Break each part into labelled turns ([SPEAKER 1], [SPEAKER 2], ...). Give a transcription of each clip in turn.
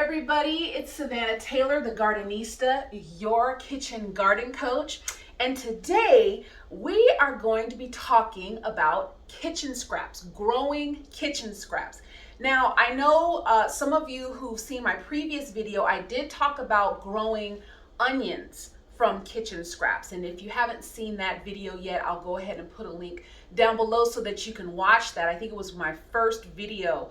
[SPEAKER 1] everybody, it's Savannah Taylor, the Gardenista, your kitchen garden coach. And today we are going to be talking about kitchen scraps, growing kitchen scraps. Now, I know some of you who've seen my previous video, I did talk about growing onions from kitchen scraps. And if you haven't seen that video yet, I'll go ahead and put a link down below so that you can watch that. I think it was my first video,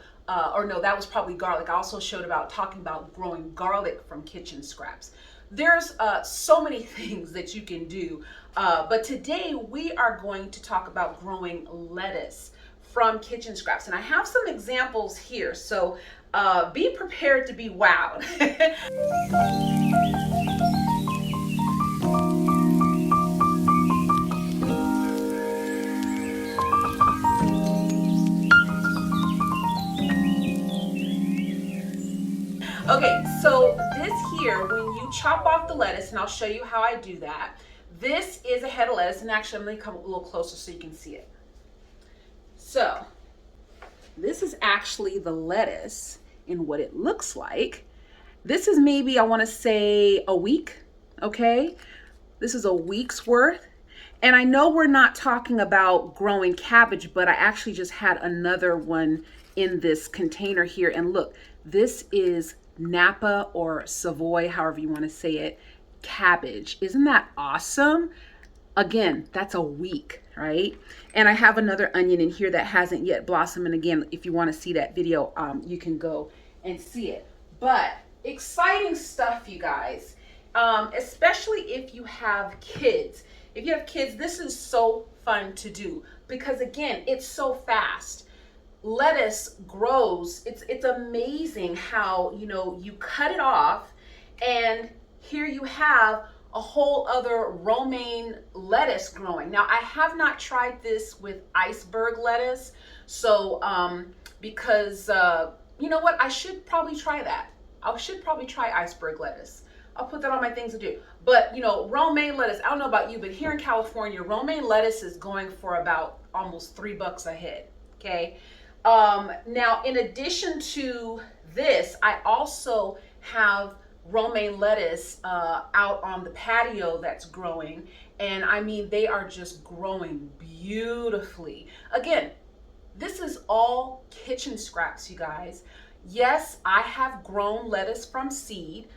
[SPEAKER 1] or no, that was probably garlic. I also showed about talking about growing garlic from kitchen scraps. There's so many things that you can do, but today we are going to talk about growing lettuce from kitchen scraps. And I have some examples here, so be prepared to be wowed. Okay, so this here, when you chop off the lettuce, and I'll show you how I do that, this is a head of lettuce, and actually I'm going to come a little closer so you can see it. So, this is actually the lettuce in what it looks like. This is maybe, I want to say, a week, okay? This is a week's worth. And I know we're not talking about growing cabbage, but I actually just had another one in this container here. And look, this is Napa or Savoy, however you want to say it, cabbage. Isn't that awesome? Again, that's a week, right? And I have another onion in here that hasn't yet blossomed. And again, if you want to see that video, you can go and see it. But exciting stuff, you guys, especially if you have kids. If you have kids, this is so fun to do because again, it's so fast. Lettuce grows. It's amazing how, you cut it off and here you have a whole other romaine lettuce growing. Now, I have not tried this with iceberg lettuce. So, because, you know what? I should probably try that. I should probably try iceberg lettuce. I'll put that on my things to do. But, romaine lettuce, I don't know about you, but here in California, romaine lettuce is going for about almost $3 a head. Okay. Now, in addition to this, I also have romaine lettuce out on the patio that's growing. And I mean, they are just growing beautifully. Again, this is all kitchen scraps, you guys. Yes, I have grown lettuce from seed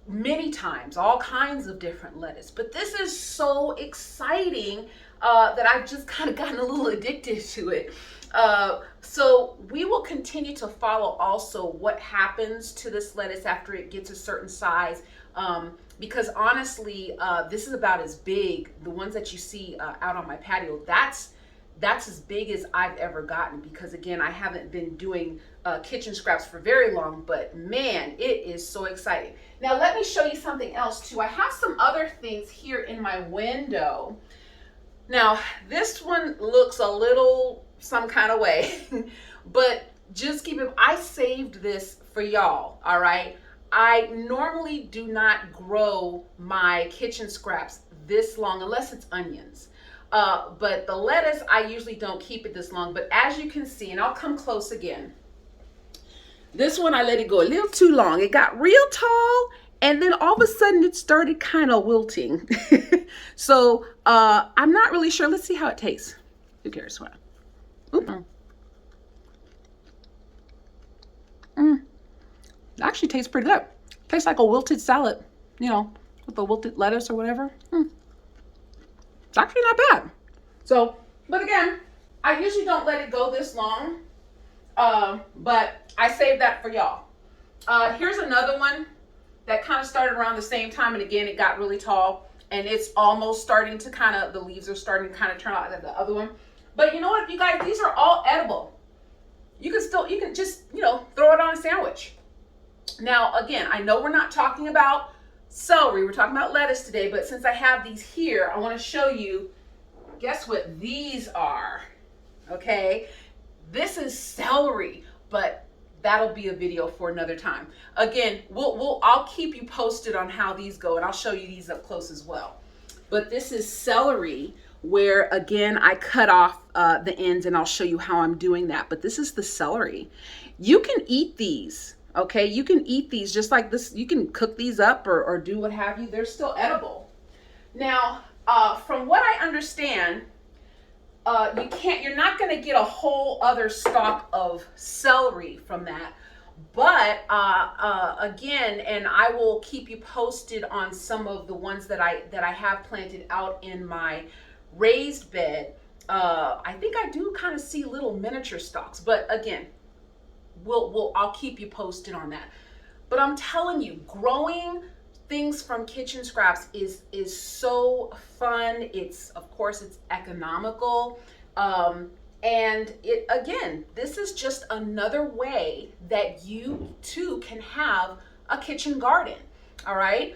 [SPEAKER 1] many times, all kinds of different lettuce. But this is so exciting that I've just kind of gotten a little addicted to it. So we will continue to follow also what happens to this lettuce after it gets a certain size, because honestly, this is about as big, the ones that you see out on my patio, that's as big as I've ever gotten, because again, I haven't been doing kitchen scraps for very long, but man, it is so exciting. Now let me show you something else too. I have some other things here in my window. Now this one looks a little some kind of way, but just keep it, I saved this for y'all, all right? I normally do not grow my kitchen scraps this long unless it's onions. But the lettuce, I usually don't keep it this long, but as you can see, and I'll come close again, this one I let it go a little too long. It got real tall, and then all of a sudden it started kind of wilting. So I'm not really sure. Let's see how it tastes. Who cares what? Actually tastes pretty good. Tastes like a wilted salad, with the wilted lettuce or whatever. It's actually not bad. So, but again, I usually don't let it go this long, but I saved that for y'all. Here's another one that kind of started around the same time, and again, it got really tall, and it's almost starting to the leaves are starting to kind of turn out like the other one. But you know what, you guys, these are all edible. You can just, throw it on a sandwich. Now, again, I know we're not talking about celery, we're talking about lettuce today, but since I have these here, I want to show you, guess what these are, okay? This is celery, but that'll be a video for another time. Again, I'll keep you posted on how these go, and I'll show you these up close as well. But this is celery, where again, I cut off the ends, and I'll show you how I'm doing that. But this is the celery. You can eat these, Okay, you can eat these just like this. You can cook these up or do what have you. They're still edible. Now, from what I understand, you're not going to get a whole other stalk of celery from that. But again, and I will keep you posted on some of the ones that I have planted out in my raised bed. I think I do kind of see little miniature stalks, but again, I'll keep you posted on that. But I'm telling you, growing things from kitchen scraps is so fun. Of course it's economical. And this is just another way that you too can have a kitchen garden. All right.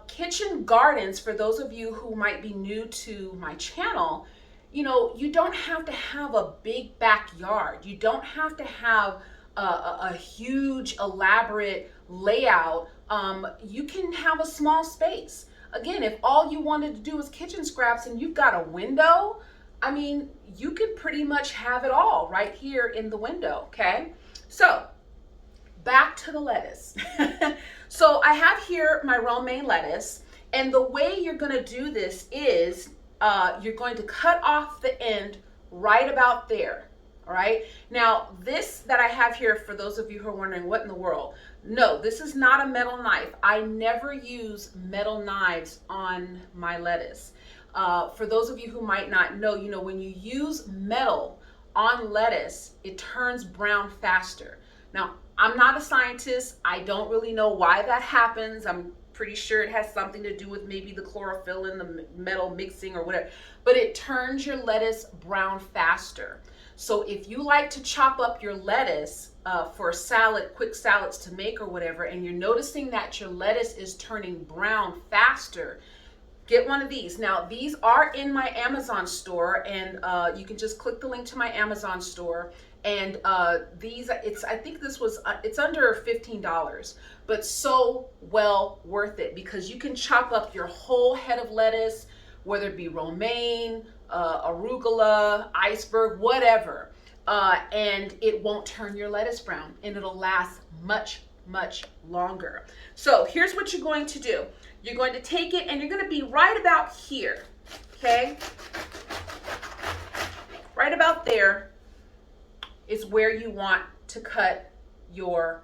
[SPEAKER 1] Kitchen gardens, for those of you who might be new to my channel, you don't have to have a big backyard. You don't have to have a huge elaborate layout. You can have a small space. Again, if all you wanted to do is kitchen scraps and you've got a window, I mean, you could pretty much have it all right here in the window, okay? So, back to the lettuce. So, I have here my romaine lettuce, and the way you're gonna do this is you're going to cut off the end right about there, all right? Now, this that I have here, for those of you who are wondering what in the world, no, this is not a metal knife. I never use metal knives on my lettuce. For those of you who might not know, when you use metal on lettuce, it turns brown faster. Now, I'm not a scientist. I don't really know why that happens. I'm pretty sure it has something to do with maybe the chlorophyll in the metal mixing or whatever, but it turns your lettuce brown faster. So if you like to chop up your lettuce for quick salads to make or whatever, and you're noticing that your lettuce is turning brown faster, get one of these. Now, these are in my Amazon store, and you can just click the link to my Amazon store. And I think it's under $15, but so well worth it, because you can chop up your whole head of lettuce, whether it be romaine, arugula, iceberg, whatever, and it won't turn your lettuce brown, and it'll last much, much longer. So here's what you're going to do. You're going to take it and you're going to be right about here, okay? Right about there is where you want to cut your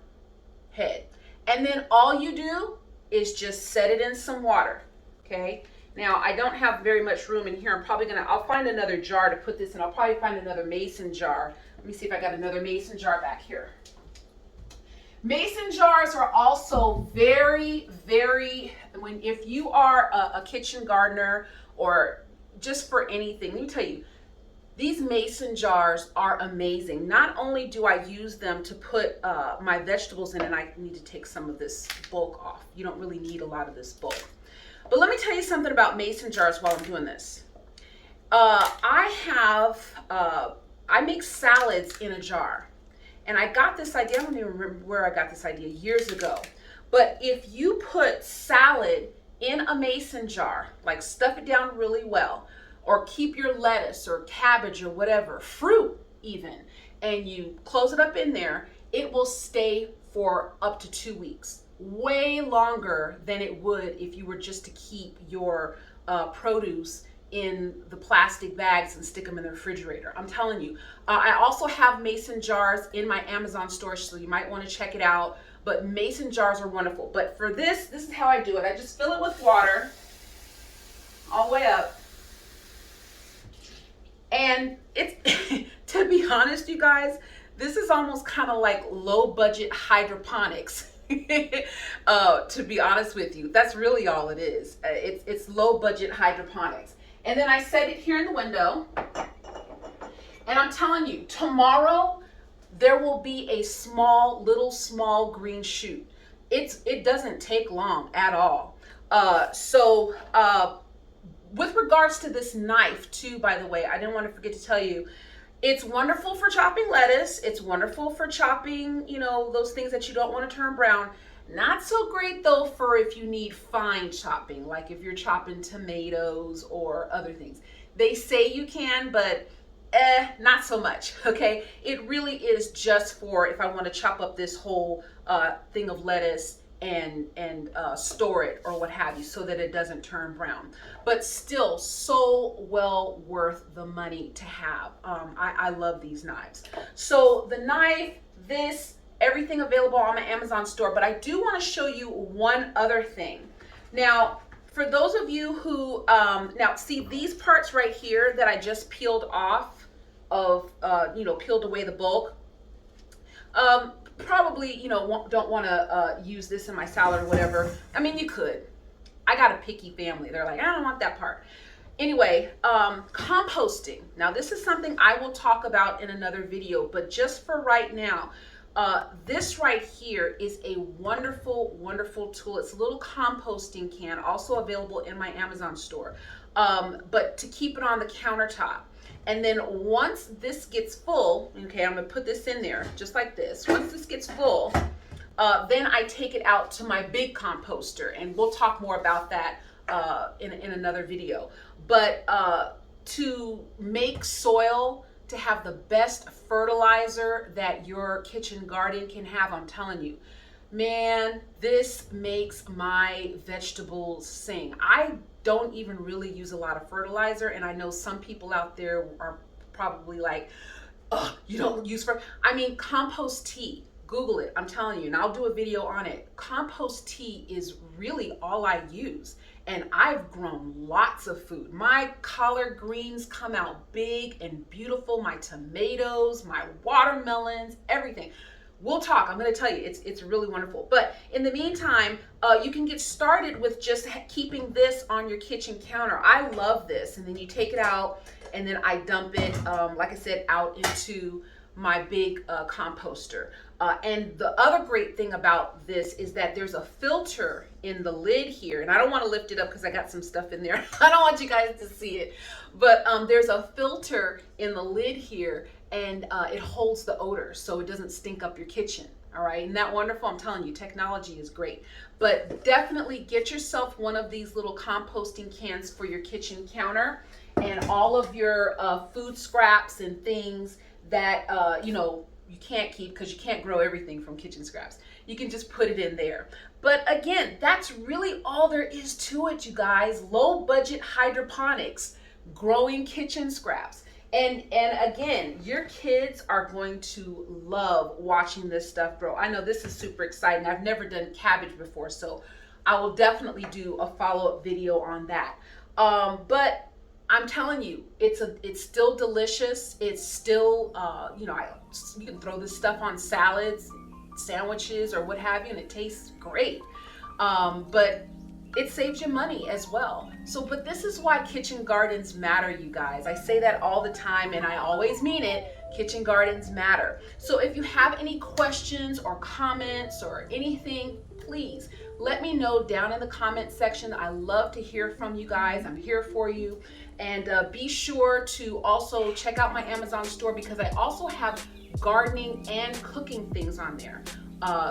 [SPEAKER 1] head. And then all you do is just set it in some water, okay? Now, I don't have very much room in here. I'll find another jar to put this in. I'll probably find another mason jar. Let me see if I got another mason jar back here. Mason jars are also very, very, if you are a kitchen gardener or just for anything, let me tell you, these mason jars are amazing. Not only do I use them to put my vegetables in, and I need to take some of this bulk off. You don't really need a lot of this bulk. But let me tell you something about mason jars while I'm doing this. I make salads in a jar. And I got this idea, I don't even remember where I got this idea, years ago. But if you put salad in a mason jar, like stuff it down really well, or keep your lettuce or cabbage or whatever, fruit even, and you close it up in there, it will stay for up to 2 weeks. Way longer than it would if you were just to keep your produce in the plastic bags and stick them in the refrigerator. I'm telling you. I also have mason jars in my Amazon store, so you might want to check it out. But mason jars are wonderful. But for this is how I do it. I just fill it with water all the way up. And it's, to be honest, you guys, this is almost kind of like low budget hydroponics. To be honest with you, that's really all it is. It's low budget hydroponics. And then I set it here in the window. And I'm telling you, tomorrow there will be a little small green shoot. It doesn't take long at all. With regards to this knife too, by the way, I didn't want to forget to tell you, it's wonderful for chopping lettuce. It's wonderful for chopping, those things that you don't want to turn brown. Not so great though for if you need fine chopping, like if you're chopping tomatoes or other things. They say you can, but not so much, okay? It really is just for if I want to chop up this whole thing of lettuce and store it or what have you, so that it doesn't turn brown. But still, so well worth the money to have. I love these knives. So the knife, this, everything available on my Amazon store. But I do want to show you one other thing. Now, for those of you who, now see these parts right here that I just peeled off of, peeled away the bulk. Probably, don't want to use this in my salad or whatever. I mean, you could. I got a picky family. They're like, I don't want that part. Anyway, composting. Now, this is something I will talk about in another video, but just for right now, this right here is a wonderful, wonderful tool. It's a little composting can, also available in my Amazon store, but to keep it on the countertop. And then once this gets full, okay, I'm gonna put this in there just like this. Once this gets full, then I take it out to my big composter, and we'll talk more about that in another video. But to make soil, to have the best fertilizer that your kitchen garden can have, I'm telling you, man, this makes my vegetables sing. I don't even really use a lot of fertilizer, and I know some people out there are probably like, oh, you don't use I mean, compost tea. Google it, I'm telling you, and I'll do a video on it. Compost tea is really all I use, and I've grown lots of food. My collard greens come out big and beautiful, my tomatoes, my watermelons, everything. We'll talk. I'm going to tell you, it's really wonderful. But in the meantime, you can get started with just keeping this on your kitchen counter. I love this. And then you take it out, and then I dump it, like I said, out into my big composter. And the other great thing about this is that there's a filter in the lid here. And I don't want to lift it up because I got some stuff in there. I don't want you guys to see it. But there's a filter in the lid here, and it holds the odor so it doesn't stink up your kitchen. All right, isn't that wonderful? I'm telling you, technology is great. But definitely get yourself one of these little composting cans for your kitchen counter, and all of your food scraps and things that you can't keep, because you can't grow everything from kitchen scraps. You can just put it in there. But again, that's really all there is to it, you guys. Low budget hydroponics, growing kitchen scraps. And again, your kids are going to love watching this stuff grow. I know this is super exciting. I've never done cabbage before, so I will definitely do a follow-up video on that. But I'm telling you, it's still delicious. It's still, you can throw this stuff on salads, sandwiches, or what have you, and it tastes great. But it saves you money as well. So, but this is why kitchen gardens matter, you guys. I say that all the time, and I always mean it. Kitchen gardens matter. So if you have any questions or comments or anything, please let me know down in the comment section. I love to hear from you guys. I'm here for you. And be sure to also check out my Amazon store, because I also have gardening and cooking things on there.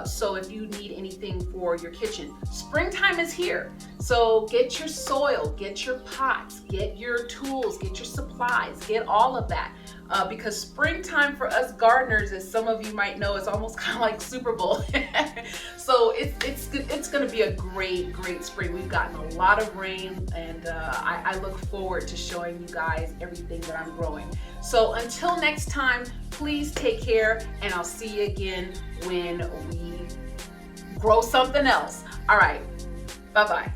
[SPEAKER 1] So if you need anything for your kitchen, springtime is here. So get your soil, get your pots, get your tools, get your supplies, get all of that. Because springtime for us gardeners, as some of you might know, is almost kind of like Super Bowl. So it's going to be a great spring. We've gotten a lot of rain, and I look forward to showing you guys everything that I'm growing. So until next time, please take care, and I'll see you again when we grow something else. All right, bye-bye.